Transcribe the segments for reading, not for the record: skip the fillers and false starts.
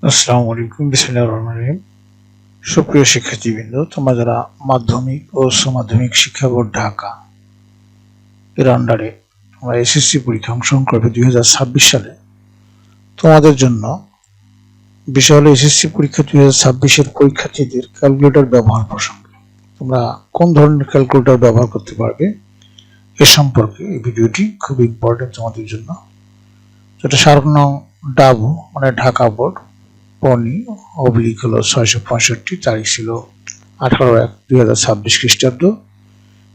আসসালামু আলাইকুম, বিসমিল্লাহির রহমানির রহিম। সুপ্রিয় শিক্ষার্থীবৃন্দ, তোমরা যারা মাধ্যমিক ও উচ্চ মাধ্যমিক শিক্ষা বোর্ড ঢাকা এর আন্ডারে তোমরা এসএসসি পরীক্ষা অংশগ্রহণ করবে 2026 সালে, তোমাদের জন্য বিষয় হলো এসএসসি পরীক্ষা 2026 এর পরীক্ষার্থীদের ক্যালকুলেটর ব্যবহার প্রসঙ্গে। তোমরা কোন ধরনের ক্যালকুলেটর ব্যবহার করতে পারবে এ সম্পর্কে এই ভিডিওটি খুব ইম্পর্টেন্ট তোমাদের জন্য। যেটা স্মারক নং ডাবু মানে ঢাকা বোর্ড পনি অবলিক হলো 665, তারিখ ছিল 18/1/2026 খ্রিস্টাব্দ।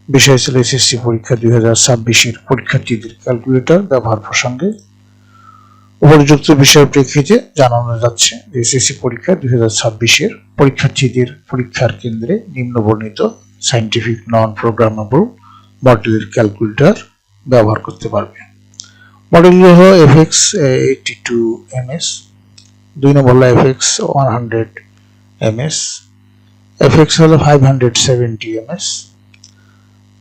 বিষয় ছিল এসএসসি পরীক্ষা 2026 এর পরীক্ষার্থীদের ক্যালকুলেটর ব্যবহার প্রসঙ্গে। উপযুক্ত বিষয়ের প্রেক্ষিতে জানানো যাচ্ছে যে এসএসসি পরীক্ষা 2026 এর পরীক্ষার্থীদের পরীক্ষার কেন্দ্রে নিম্নবর্ণিত সায়েন্টিফিক নন প্রোগ্রামেবল মডেলের ক্যালকুলেটর ব্যবহার করতে পারবে। মডেলগুলো হলো FX82MS, 2 নম্বর হলো FX100MS, FX হলো 570MS,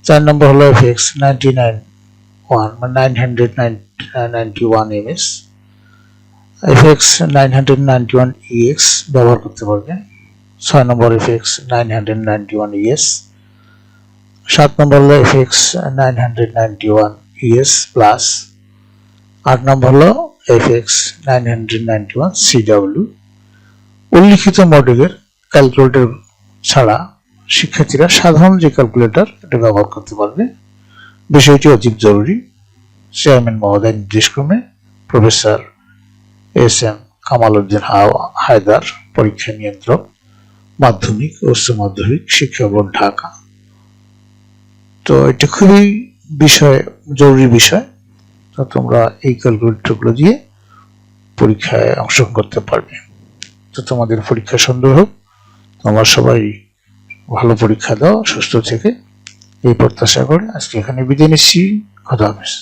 4 নম্বর হলো FX991MS, FX991EX ব্যবহার করতে পারবে। 6 নম্বর FX991ES, 7 নম্বর হলো FX991ES প্লাস, 8 নম্বর হলো FX991CW। উল্লিখিত মডেলের ক্যালকুলেটর ছাড়া শিক্ষার্থীরা সাধারণ যে ক্যালকুলেটর এটা ব্যবহার করতে পারবে। বিষয়টি অতি জরুরি। চেয়ারম্যান মহোদয় নির্দেশক্রমে প্রফেসর SM কামাল উদ্দিন হায়দার, পরীক্ষা নিয়ন্ত্রক, মাধ্যমিক ও উচ্চ মাধ্যমিক শিক্ষা বোর্ড ঢাকা। তো এটা খুবই জরুরি বিষয়। তো তোমরা এই ক্যালকুলেটরগুলো দিয়ে পরীক্ষায় অংশগ্রহণ করতে পারবে। তো তোমাদের পরীক্ষা সুন্দর হোক, তোমরা সবাই ভালো পরীক্ষা দাও সুস্থ থেকে, এই প্রত্যাশা করে আজকে এখানে বিদায় নিচ্ছি। খোদা হাফেজ।